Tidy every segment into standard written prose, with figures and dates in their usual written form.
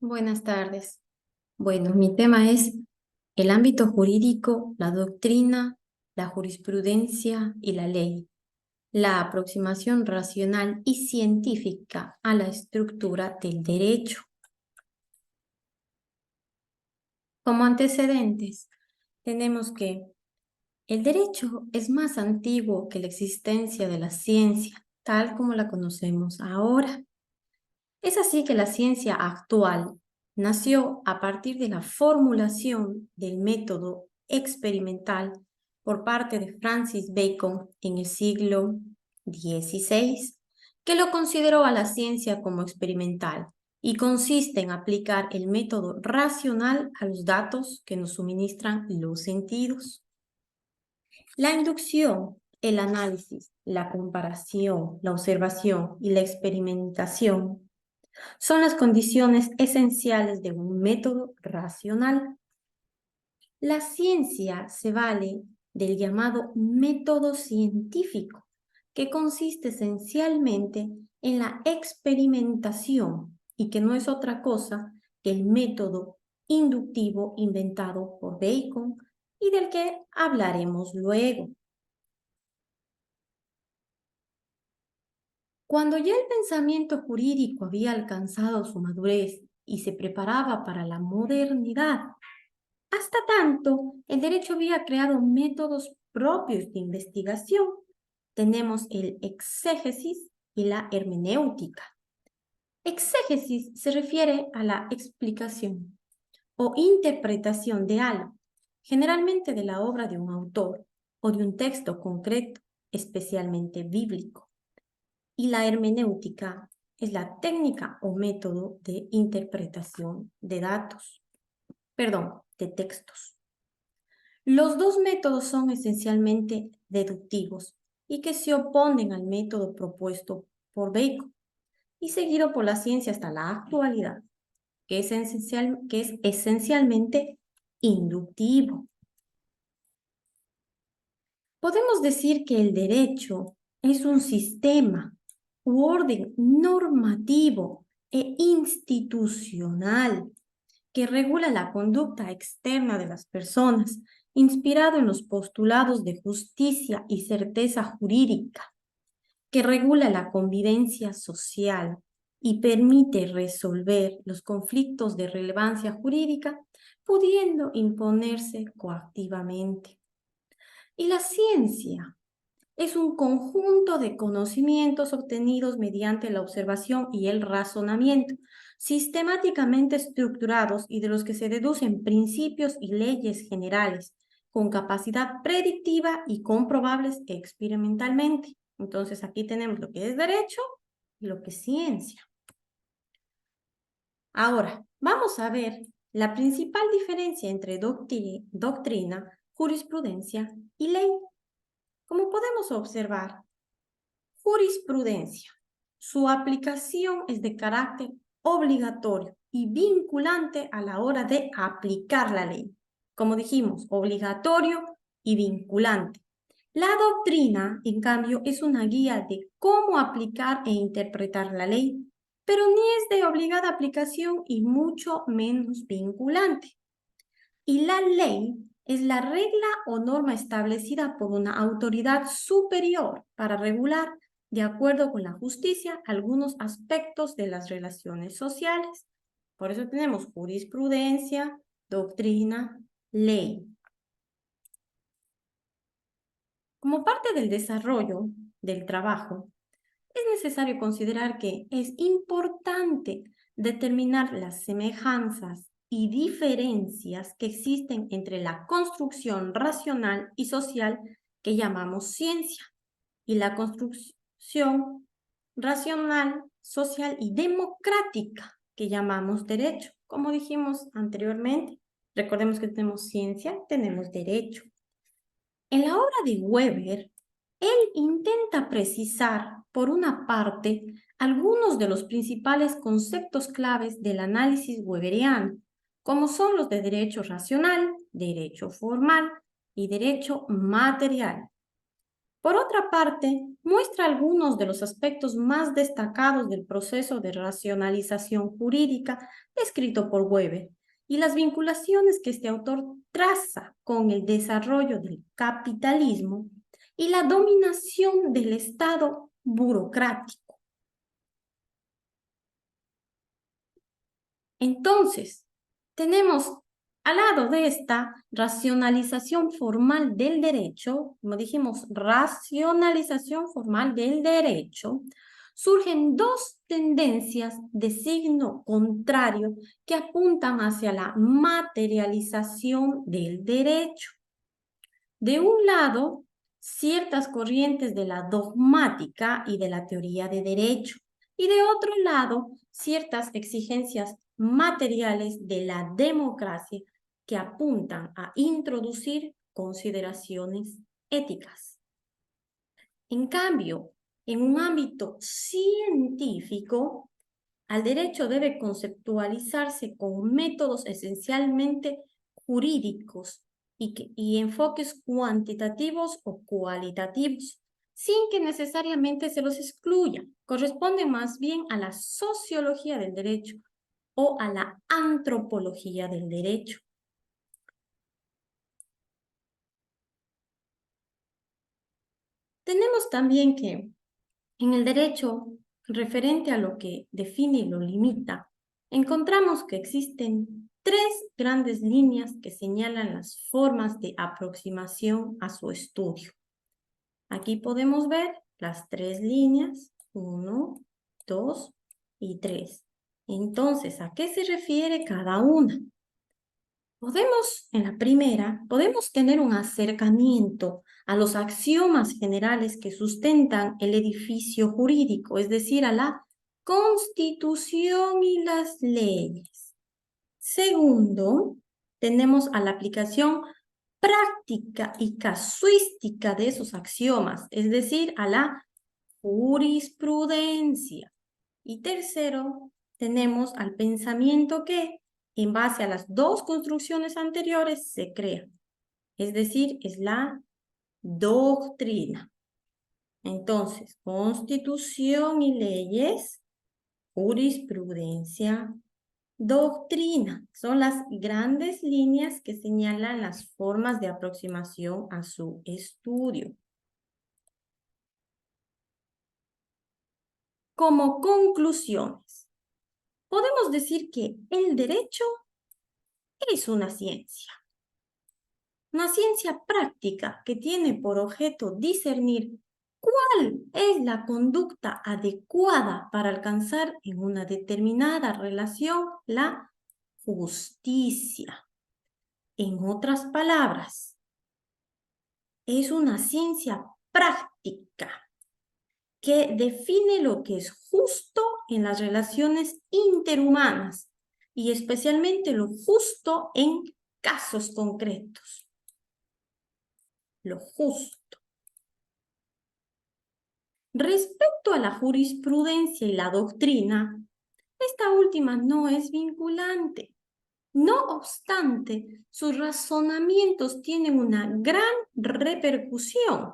Buenas tardes. Bueno, mi tema es el ámbito jurídico, la doctrina, la jurisprudencia y la ley, la aproximación racional y científica a la estructura del derecho. Como antecedentes, tenemos que el derecho es más antiguo que la existencia de la ciencia, tal como la conocemos ahora. Es así que la ciencia actual nació a partir de la formulación del método experimental por parte de Francis Bacon en el siglo XVI, que lo consideró a la ciencia como experimental y consiste en aplicar el método racional a los datos que nos suministran los sentidos. La inducción, el análisis, la comparación, la observación y la experimentación son las condiciones esenciales de un método racional. La ciencia se vale del llamado método científico, que consiste esencialmente en la experimentación y que no es otra cosa que el método inductivo inventado por Bacon y del que hablaremos luego. Cuando ya el pensamiento jurídico había alcanzado su madurez y se preparaba para la modernidad, hasta tanto el derecho había creado métodos propios de investigación. Tenemos el exégesis y la hermenéutica. Exégesis se refiere a la explicación o interpretación de algo, generalmente de la obra de un autor o de un texto concreto, especialmente bíblico. Y la hermenéutica es la técnica o método de interpretación de de textos. Los dos métodos son esencialmente deductivos y que se oponen al método propuesto por Bacon y seguido por la ciencia hasta la actualidad, que es esencialmente inductivo. Podemos decir que el derecho es un sistema u orden normativo e institucional que regula la conducta externa de las personas, inspirado en los postulados de justicia y certeza jurídica, que regula la convivencia social y permite resolver los conflictos de relevancia jurídica, pudiendo imponerse coactivamente. Y la ciencia es un conjunto de conocimientos obtenidos mediante la observación y el razonamiento, sistemáticamente estructurados y de los que se deducen principios y leyes generales, con capacidad predictiva y comprobables experimentalmente. Entonces aquí tenemos lo que es derecho y lo que es ciencia. Ahora, vamos a ver la principal diferencia entre doctrina, jurisprudencia y ley. Como podemos observar, jurisprudencia. Su aplicación es de carácter obligatorio y vinculante a la hora de aplicar la ley. Como dijimos, obligatorio y vinculante. La doctrina, en cambio, es una guía de cómo aplicar e interpretar la ley, pero ni es de obligada aplicación y mucho menos vinculante. Y la ley es la regla o norma establecida por una autoridad superior para regular, de acuerdo con la justicia, algunos aspectos de las relaciones sociales. Por eso tenemos jurisprudencia, doctrina, ley. Como parte del desarrollo del trabajo, es necesario considerar que es importante determinar las semejanzas y diferencias que existen entre la construcción racional y social que llamamos ciencia y la construcción racional, social y democrática que llamamos derecho. Como dijimos anteriormente, recordemos que tenemos ciencia, tenemos derecho. En la obra de Weber, él intenta precisar, por una parte, algunos de los principales conceptos claves del análisis weberiano, como son los de derecho racional, derecho formal y derecho material. Por otra parte, muestra algunos de los aspectos más destacados del proceso de racionalización jurídica descrito por Weber y las vinculaciones que este autor traza con el desarrollo del capitalismo y la dominación del Estado burocrático. Entonces, tenemos al lado de esta racionalización formal del derecho, como dijimos, racionalización formal del derecho, surgen dos tendencias de signo contrario que apuntan hacia la materialización del derecho. De un lado, ciertas corrientes de la dogmática y de la teoría de derecho, y de otro lado, ciertas exigencias materiales de la democracia que apuntan a introducir consideraciones éticas. En cambio, en un ámbito científico, al derecho debe conceptualizarse con métodos esencialmente jurídicos y enfoques cuantitativos o cualitativos, sin que necesariamente se los excluya. Corresponde más bien a la sociología del derecho o a la antropología del derecho. Tenemos también que en el derecho, referente a lo que define y lo limita, encontramos que existen tres grandes líneas que señalan las formas de aproximación a su estudio. Aquí podemos ver las tres líneas, 1, 2 y 3. Entonces, ¿a qué se refiere cada una? En la primera, podemos tener un acercamiento a los axiomas generales que sustentan el edificio jurídico, es decir, a la Constitución y las leyes. Segundo, tenemos a la aplicación práctica y casuística de esos axiomas, es decir, a la jurisprudencia. Y tercero, tenemos al pensamiento que, en base a las dos construcciones anteriores, se crea. Es decir, es la doctrina. Entonces, constitución y leyes, jurisprudencia, doctrina. Son las grandes líneas que señalan las formas de aproximación a su estudio. Como conclusiones, podemos decir que el derecho es una ciencia práctica que tiene por objeto discernir cuál es la conducta adecuada para alcanzar en una determinada relación la justicia. En otras palabras, es una ciencia práctica que define lo que es justo en las relaciones interhumanas y especialmente lo justo en casos concretos. Lo justo. Respecto a la jurisprudencia y la doctrina, esta última no es vinculante. No obstante, sus razonamientos tienen una gran repercusión,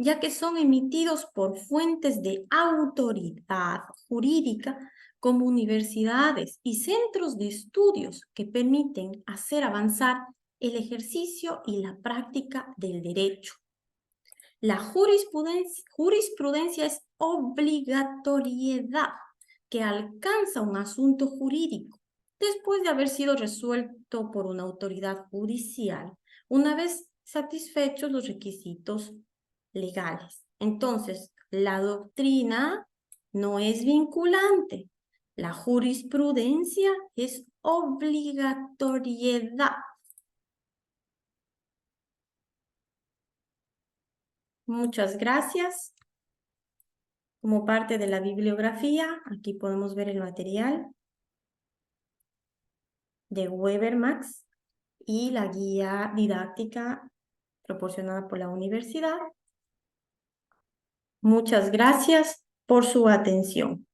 ya que son emitidos por fuentes de autoridad jurídica como universidades y centros de estudios que permiten hacer avanzar el ejercicio y la práctica del derecho. La jurisprudencia es obligatoriedad que alcanza un asunto jurídico después de haber sido resuelto por una autoridad judicial, una vez satisfechos los requisitos legales. Entonces, la doctrina no es vinculante. La jurisprudencia es obligatoriedad. Muchas gracias. Como parte de la bibliografía, aquí podemos ver el material de Weber Max y la guía didáctica proporcionada por la universidad. Muchas gracias por su atención.